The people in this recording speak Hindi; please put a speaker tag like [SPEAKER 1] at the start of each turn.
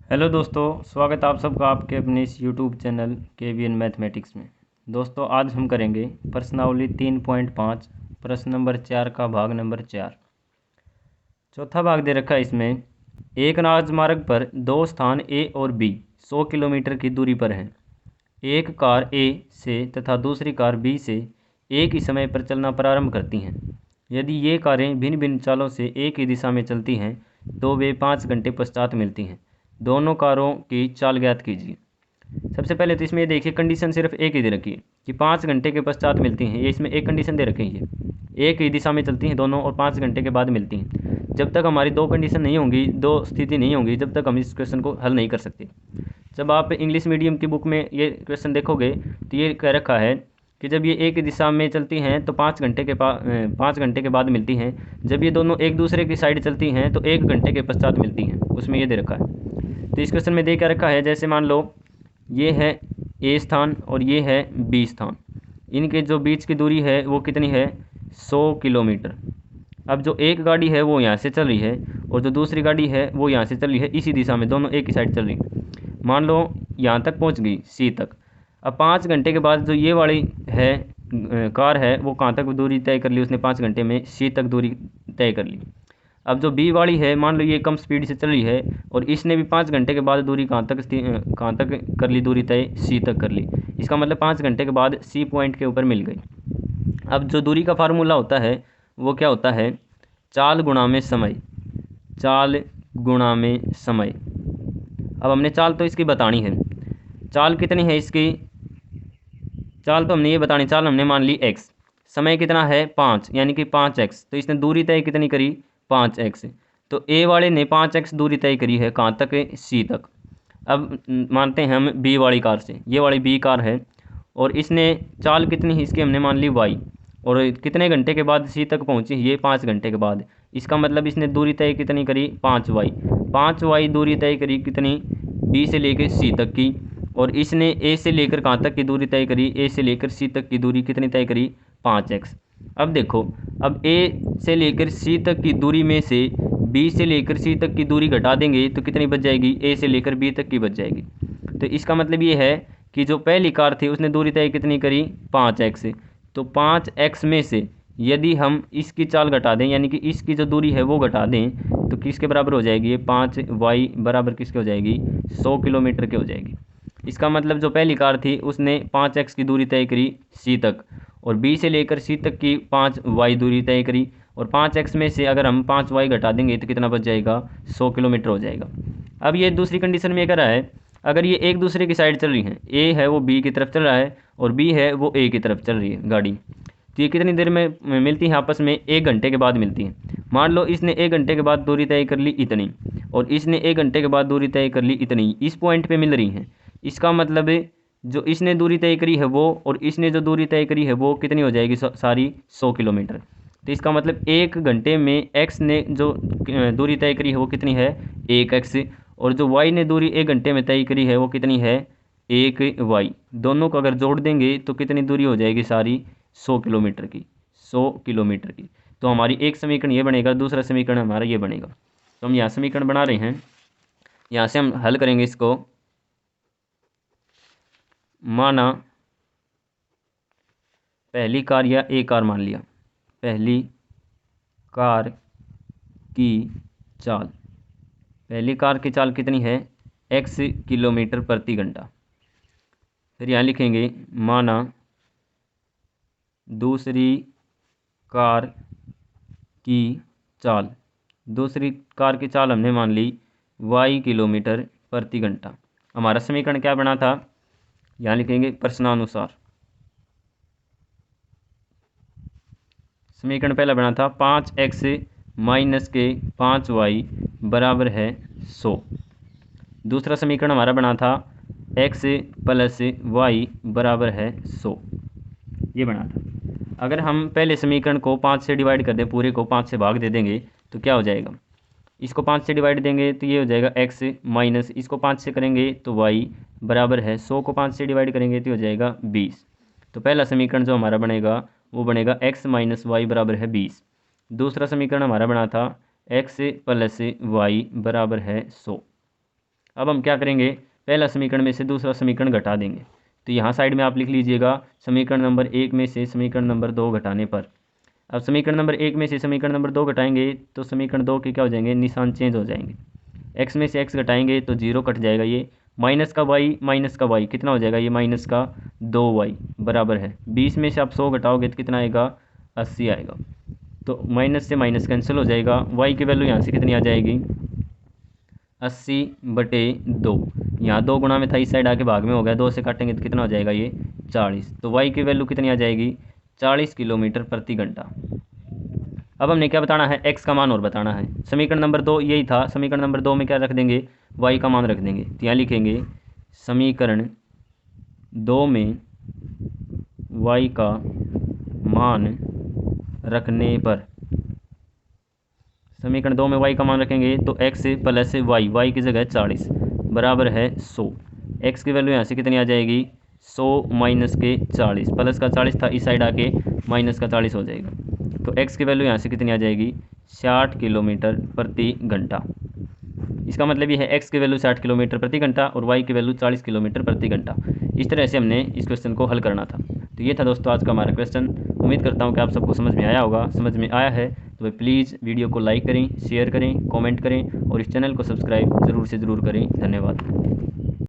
[SPEAKER 1] हेलो दोस्तों, स्वागत है आप सबका आपके अपने इस यूट्यूब चैनल KVN मैथमेटिक्स में। दोस्तों, आज हम करेंगे प्रश्नावली 3.5 प्रश्न नंबर 4 का भाग नंबर 4। चौथा भाग दे रखा है इसमें। एक राजमार्ग पर दो स्थान A और B 100 किलोमीटर की दूरी पर हैं। एक कार A से तथा दूसरी कार B से एक ही समय पर चलना प्रारंभ करती हैं। यदि ये कारें भिन्न भिन्न चालों से एक ही दिशा में चलती हैं तो वे 5 घंटे पश्चात मिलती हैं। दोनों कारों की चाल ज्ञात कीजिए। सबसे पहले तो इसमें ये देखिए, कंडीशन सिर्फ एक ही दे रखी है कि 5 घंटे के पश्चात मिलती हैं। ये इसमें एक कंडीशन दे रखी है, ये एक ही दिशा में चलती हैं दोनों और 5 घंटे के बाद मिलती हैं। जब तक हमारी दो कंडीशन नहीं होंगी, दो स्थिति नहीं होंगी, जब तक हम इस क्वेश्चन को हल नहीं कर सकते। जब आप इंग्लिश मीडियम की बुक में ये क्वेश्चन देखोगे तो ये कह रखा है कि जब ये एक दिशा में चलती हैं तो 5 घंटे के बाद मिलती हैं। जब ये दोनों एक दूसरे की साइड चलती हैं तो 1 घंटे के पश्चात मिलती हैं। उसमें ये दे रखा है। तो इस क्वेश्चन में दे क्या रखा है, जैसे मान लो ये है A स्थान और ये है B स्थान। इनके जो बीच की दूरी है वो कितनी है, 100 किलोमीटर। अब जो एक गाड़ी है वो यहाँ से चल रही है और जो दूसरी गाड़ी है वो यहाँ से चल रही है, इसी दिशा में दोनों एक ही साइड चल रही है। मान लो यहाँ तक पहुँच गई C तक। अब 5 घंटे के बाद जो ये वाली है कार है वो कहाँ तक दूरी तय कर ली उसने, 5 घंटे में C तक दूरी तय कर ली। अब जो B वाली है, मान लो ये कम स्पीड से चल रही है और इसने भी 5 घंटे के बाद दूरी कहाँ तक कर ली, दूरी तय C तक कर ली। इसका मतलब 5 घंटे के बाद C पॉइंट के ऊपर मिल गई। अब जो दूरी का फार्मूला होता है वो क्या होता है, चाल गुणा में समय। चाल गुणा में समय। अब हमने चाल तो इसकी बतानी है, चाल कितनी है इसकी, चाल तो हमने ये बतानी, चाल हमने मान ली x, समय कितना है 5 यानी कि 5x। तो इसने दूरी तय कितनी करी, 5x। तो A वाले ने 5x दूरी तय करी है कहाँ तक, C तक। अब मानते हैं हम B वाली कार से, ये वाली B कार है और इसने चाल कितनी है इसकी हमने मान ली y, और कितने घंटे के बाद C तक पहुँची, ये 5 घंटे के बाद। इसका मतलब इसने दूरी तय कितनी करी, 5y। 5y दूरी तय करी कितनी, B से लेकर C तक की। और इसने A से लेकर कहाँ तक की दूरी तय करी, A से लेकर C तक की दूरी कितनी तय करी, 5x। अब देखो, अब A से लेकर C तक की दूरी में से B से लेकर C तक की दूरी घटा देंगे तो कितनी बच जाएगी, A से लेकर B तक की बच जाएगी। तो इसका मतलब ये है कि जो पहली कार थी उसने दूरी तय कितनी करी, 5x। तो 5x में से यदि हम इसकी चाल घटा दें, यानी कि इसकी जो दूरी है वो घटा दें, तो किसके बराबर हो जाएगी, ये 5y बराबर किसके हो जाएगी, 100 किलोमीटर के हो जाएगी। इसका मतलब जो पहली कार थी उसने 5x की दूरी तय करी C तक, और B से लेकर C तक की 5y दूरी तय करी, और 5x में से अगर हम 5y घटा देंगे तो कितना बच जाएगा, 100 किलोमीटर हो जाएगा। अब ये दूसरी कंडीशन में क्या रहा है, अगर ये एक दूसरे की साइड चल रही हैं, A है वो B की तरफ चल रहा है और B है वो A की तरफ चल रही है गाड़ी, तो ये कितनी देर में मिलती हैं आपस में, 1 घंटे के बाद मिलती हैं। मान लो इसने 1 घंटे के बाद दूरी तय कर ली इतनी और इसने 1 घंटे के बाद दूरी तय कर ली इतनी, इस पॉइंट पे मिल रही हैं। इसका मतलब जो इसने दूरी तय करी है वो और इसने जो दूरी तय करी है वो कितनी हो जाएगी, सारी 100 किलोमीटर। तो इसका मतलब 1 घंटे में x ने जो दूरी तय करी है वो कितनी है, 1x, और जो y ने दूरी 1 घंटे में तय करी है वो कितनी है, 1y। दोनों को अगर जोड़ देंगे तो कितनी दूरी हो जाएगी, सारी 100 किलोमीटर की, 100 किलोमीटर की। तो हमारी एक समीकरण ये बनेगा, दूसरा समीकरण हमारा ये बनेगा। तो हम यहाँ समीकरण बना रहे हैं, यहाँ से हम हल करेंगे इसको। माना पहली कार या A कार मान लिया, पहली कार की चाल, पहली कार की चाल कितनी है, x किलोमीटर प्रति घंटा। फिर यहाँ लिखेंगे माना दूसरी कार की चाल, दूसरी कार की चाल हमने मान ली y किलोमीटर प्रति घंटा। हमारा समीकरण क्या बना था, यहाँ लिखेंगे प्रश्नानुसार। समीकरण पहला बना था 5x माइनस के 5y बराबर है 100। दूसरा समीकरण हमारा बना था x प्लस y बराबर है 100, ये बना था। अगर हम पहले समीकरण को 5 से डिवाइड कर दें, पूरे को 5 से भाग दे देंगे तो क्या हो जाएगा, इसको 5 से डिवाइड देंगे तो ये हो जाएगा x माइनस इसको 5 से करेंगे तो y बराबर है 100 को 5 से डिवाइड करेंगे तो हो जाएगा 20। तो पहला समीकरण जो हमारा बनेगा वो बनेगा x माइनस वाई बराबर है 20। दूसरा समीकरण हमारा बना था x प्लस वाई बराबर है 100। अब हम क्या करेंगे, पहला समीकरण में से दूसरा समीकरण घटा देंगे। तो यहाँ साइड में आप लिख लीजिएगा समीकरण नंबर 1 में से समीकरण नंबर 2 घटाने पर। अब समीकरण नंबर 1 में से समीकरण नंबर 2 घटाएंगे तो समीकरण 2 के क्या हो जाएंगे, निशान चेंज हो जाएंगे। x में से x घटाएंगे तो 0 कट जाएगा, ये माइनस का y कितना हो जाएगा, ये माइनस का 2y बराबर है 20 में से आप 100 घटाओगे तो कितना आएगा, 80 आएगा। तो माइनस से माइनस कैंसिल हो जाएगा, y की वैल्यू यहाँ से कितनी आ जाएगी, 80/2। यहाँ 2 गुणा में था, इस साइड आके भाग में हो गया, 2 से काटेंगे तो कितना हो जाएगा, ये 40। तो y की वैल्यू कितनी आ जाएगी, 40 किलोमीटर प्रति घंटा। अब हमने क्या बताना है, x का मान और बताना है। समीकरण नंबर 2 यही था, समीकरण नंबर 2 में क्या रख देंगे, y का मान रख देंगे। तो यहाँ लिखेंगे समीकरण 2 में y का मान रखने पर, समीकरण 2 में y का मान रखेंगे तो x प्लस y की जगह 40 बराबर है 100। x की वैल्यू यहाँ से कितनी आ जाएगी, 100 माइनस के 40, प्लस का 40 था, इस साइड आके माइनस का 40 हो जाएगा। तो x की वैल्यू यहाँ से कितनी आ जाएगी, 60 किलोमीटर प्रति घंटा। इसका मतलब ये है x की वैल्यू 60 किलोमीटर प्रति घंटा और y की वैल्यू 40 किलोमीटर प्रति घंटा। इस तरह से हमने इस क्वेश्चन को हल करना था। तो ये था दोस्तों आज का हमारा क्वेश्चन। उम्मीद करता हूँ कि आप सबको समझ में आया होगा। समझ में आया है तो भाई प्लीज़ वीडियो को लाइक करें, शेयर करें, कमेंट करें और इस चैनल को सब्सक्राइब ज़रूर से ज़रूर करें। धन्यवाद।